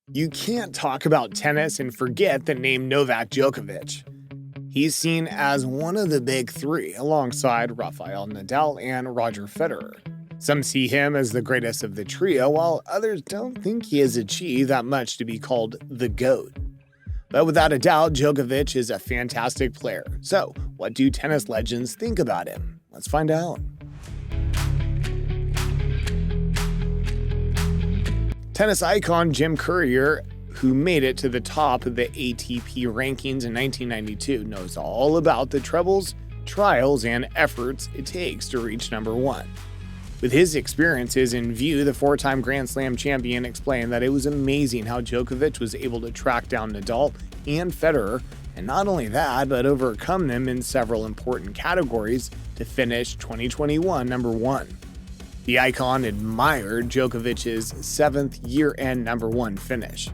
You can't talk about tennis and forget the name Novak Djokovic. He's seen as one of the big three, alongside Rafael, Nadal, and Roger Federer. Some see him as the greatest of the trio, while others don't think he has achieved that much to be called the GOAT. But without a doubt, Djokovic is a fantastic player. So, what do tennis legends think about him? Let's find out. Tennis icon Jim Courier, who made it to the top of the ATP rankings in 1992, knows all about the troubles, trials, and efforts it takes to reach number one. With his experiences in view, the four-time Grand Slam champion explained that it was amazing how Djokovic was able to track down Nadal and Federer, and not only that, but overcome them in several important categories to finish 2021 number one. The icon admired Djokovic's seventh year-end number one finish.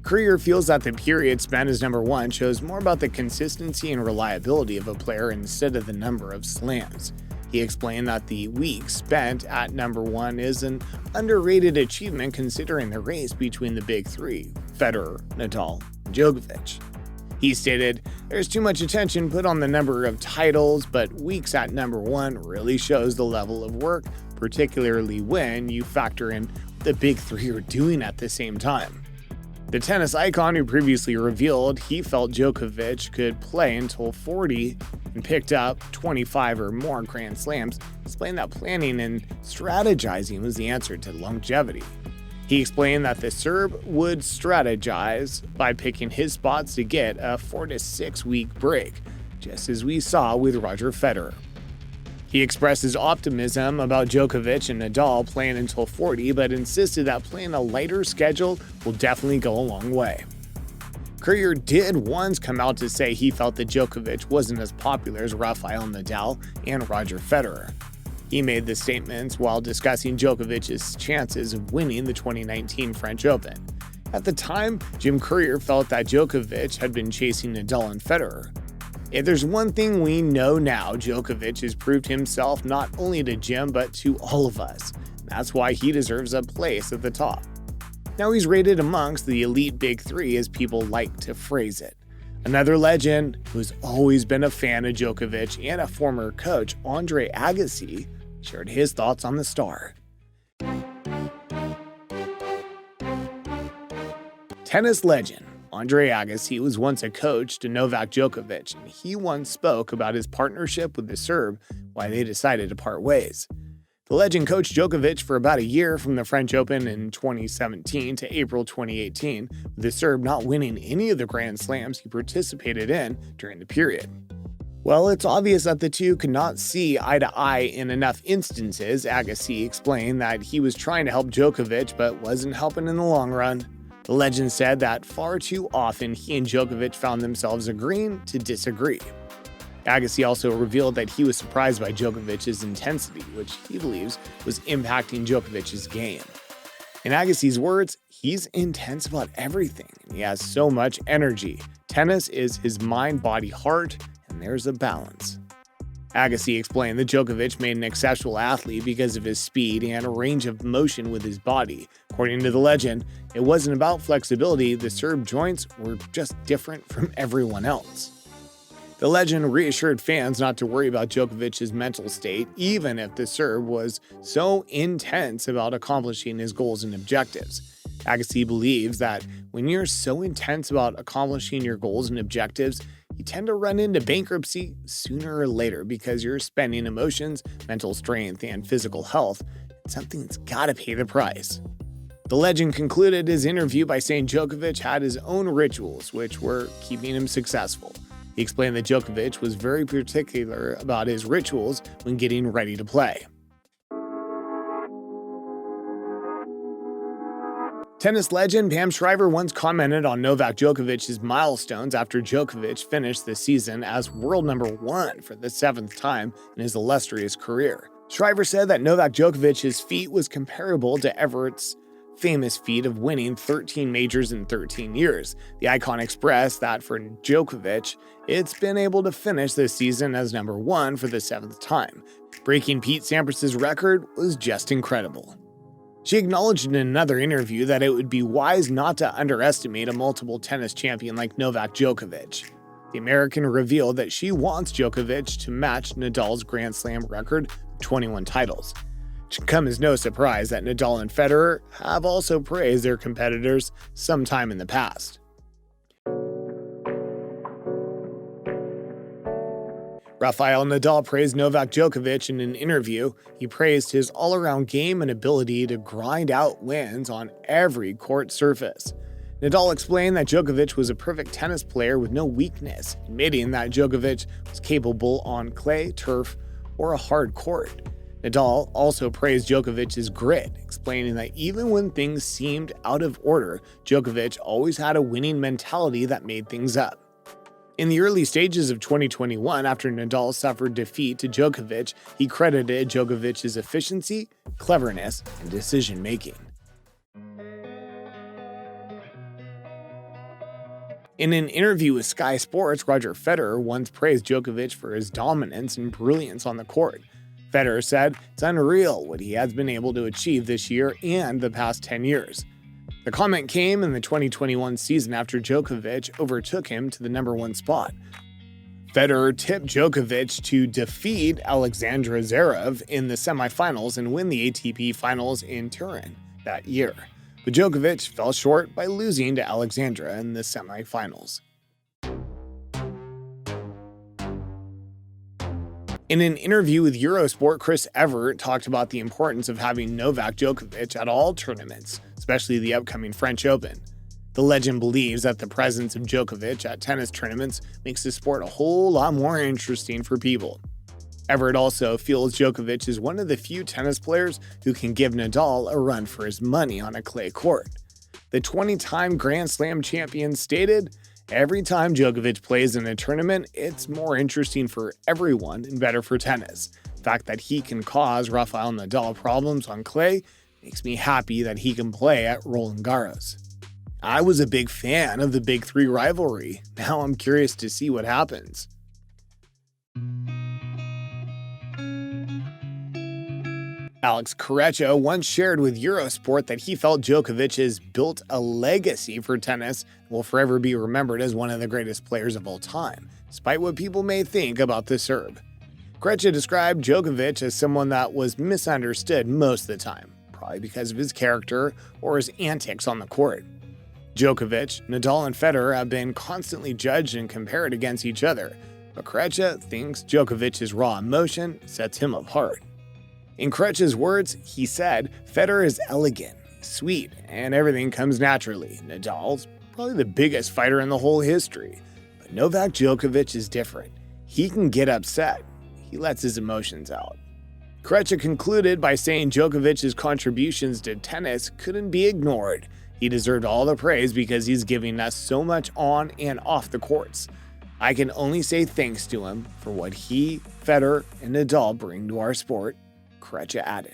Courier feels that the period spent as number one shows more about the consistency and reliability of a player instead of the number of slams. He explained that the week spent at number one is an underrated achievement considering the race between the big three, Federer, Nadal, and Djokovic. He stated, "There's too much attention put on the number of titles, but weeks at number one really shows the level of work, particularly when you factor in what the big three are doing at the same time." The tennis icon, who previously revealed he felt Djokovic could play until 40 and picked up 25 or more Grand Slams, explained that planning and strategizing was the answer to longevity. He explained that the Serb would strategize by picking his spots to get a 4 to 6 week break, just as we saw with Roger Federer. He expressed his optimism about Djokovic and Nadal playing until 40, but insisted that playing a lighter schedule will definitely go a long way. Courier did once come out to say he felt that Djokovic wasn't as popular as Rafael Nadal and Roger Federer. He made the statements while discussing Djokovic's chances of winning the 2019 French Open. At the time, Jim Courier felt that Djokovic had been chasing Nadal and Federer. If there's one thing we know now, Djokovic has proved himself not only to Jim but to all of us. That's why he deserves a place at the top. Now he's rated amongst the elite big three, as people like to phrase it. Another legend who's always been a fan of Djokovic and a former coach, Andre Agassi, shared his thoughts on the star. Tennis legend Andre Agassi was once a coach to Novak Djokovic, and he once spoke about his partnership with the Serb, why they decided to part ways. The legend coached Djokovic for about a year from the French Open in 2017 to April 2018, with the Serb not winning any of the Grand Slams he participated in during the period. Well, it's obvious that the two could not see eye to eye in enough instances. Agassi explained that he was trying to help Djokovic but wasn't helping in the long run. The legend said that far too often he and Djokovic found themselves agreeing to disagree. Agassi also revealed that he was surprised by Djokovic's intensity, which he believes was impacting Djokovic's game. In Agassi's words, he's intense about everything, and he has so much energy. Tennis is his mind, body, heart, and there's a balance. Agassi explained that Djokovic made an exceptional athlete because of his speed and a range of motion with his body. According to the legend, it wasn't about flexibility, the Serb joints were just different from everyone else. The legend reassured fans not to worry about Djokovic's mental state, even if the Serb was so intense about accomplishing his goals and objectives. Agassi believes that when you're so intense about accomplishing your goals and objectives, you tend to run into bankruptcy sooner or later because you're spending emotions, mental strength, and physical health, something that's gotta pay the price. The legend concluded his interview by saying Djokovic had his own rituals, which were keeping him successful. He explained that Djokovic was very particular about his rituals when getting ready to play. Tennis legend Pam Shriver once commented on Novak Djokovic's milestones after Djokovic finished the season as world number one for the 7th time in his illustrious career. Shriver said that Novak Djokovic's feat was comparable to Everett's famous feat of winning 13 majors in 13 years. The icon expressed that for Djokovic, it's been able to finish this season as number one for the 7th time. Breaking Pete Sampras's record was just incredible. She acknowledged in another interview that it would be wise not to underestimate a multiple tennis champion like Novak Djokovic. The American revealed that she wants Djokovic to match Nadal's Grand Slam record of 21 titles. It should come as no surprise that Nadal and Federer have also praised their competitors sometime in the past. Rafael Nadal praised Novak Djokovic in an interview. He praised his all-around game and ability to grind out wins on every court surface. Nadal explained that Djokovic was a perfect tennis player with no weakness, admitting that Djokovic was capable on clay, turf, or a hard court. Nadal also praised Djokovic's grit, explaining that even when things seemed out of order, Djokovic always had a winning mentality that made things up. In the early stages of 2021, after Nadal suffered defeat to Djokovic, he credited Djokovic's efficiency, cleverness, and decision-making. In an interview with Sky Sports, Roger Federer once praised Djokovic for his dominance and brilliance on the court. Federer said, "It's unreal what he has been able to achieve this year and the past 10 years. The comment came in the 2021 season after Djokovic overtook him to the #1 spot. Federer tipped Djokovic to defeat Alexandra Zverev in the semifinals and win the ATP finals in Turin that year. But Djokovic fell short by losing to Alexandra in the semifinals. In an interview with Eurosport, Chris Evert talked about the importance of having Novak Djokovic at all tournaments, especially the upcoming French Open. The legend believes that the presence of Djokovic at tennis tournaments makes the sport a whole lot more interesting for people. Evert also feels Djokovic is one of the few tennis players who can give Nadal a run for his money on a clay court. The 20-time Grand Slam champion stated, "Every time Djokovic plays in a tournament, it's more interesting for everyone and better for tennis. The fact that he can cause Rafael Nadal problems on clay makes me happy that he can play at Roland Garros. I was a big fan of the Big Three rivalry. Now I'm curious to see what happens." Alex Correia once shared with Eurosport that he felt Djokovic has built a legacy for tennis and will forever be remembered as one of the greatest players of all time, despite what people may think about the Serb. Correia described Djokovic as someone that was misunderstood most of the time, probably because of his character or his antics on the court. Djokovic, Nadal, and Federer have been constantly judged and compared against each other, but Correia thinks Djokovic's raw emotion sets him apart. In Correia's words, he said, "Federer is elegant, sweet, and everything comes naturally. Nadal's probably the biggest fighter in the whole history. But Novak Djokovic is different. He can get upset. He lets his emotions out." Correia concluded by saying Djokovic's contributions to tennis couldn't be ignored. He deserved all the praise because he's giving us so much on and off the courts. I can only say thanks to him for what he, Federer, and Nadal bring to our sport, Correia added.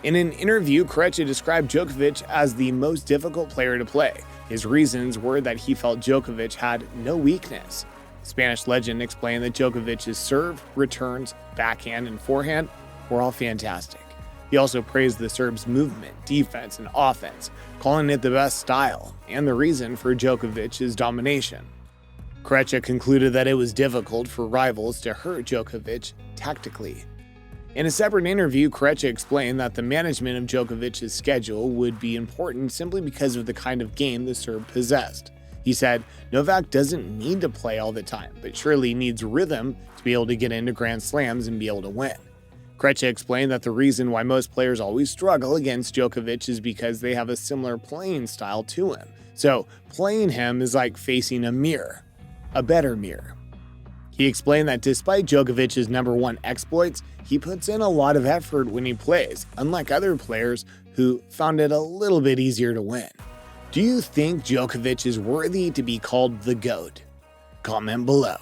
In an interview, Correia described Djokovic as the most difficult player to play. His reasons were that he felt Djokovic had no weakness. Spanish legend explained that Djokovic's serve, returns, backhand, and forehand were all fantastic. He also praised the Serb's movement, defense, and offense, calling it the best style and the reason for Djokovic's domination. Correia concluded that it was difficult for rivals to hurt Djokovic tactically. In a separate interview, Correia explained that the management of Djokovic's schedule would be important simply because of the kind of game the Serb possessed. He said, "Novak doesn't need to play all the time, but surely needs rhythm to be able to get into Grand Slams and be able to win." Correia explained that the reason why most players always struggle against Djokovic is because they have a similar playing style to him. So playing him is like facing a mirror, a better mirror. He explained that despite Djokovic's #1 exploits, he puts in a lot of effort when he plays, unlike other players who found it a little bit easier to win. Do you think Djokovic is worthy to be called the GOAT? Comment below.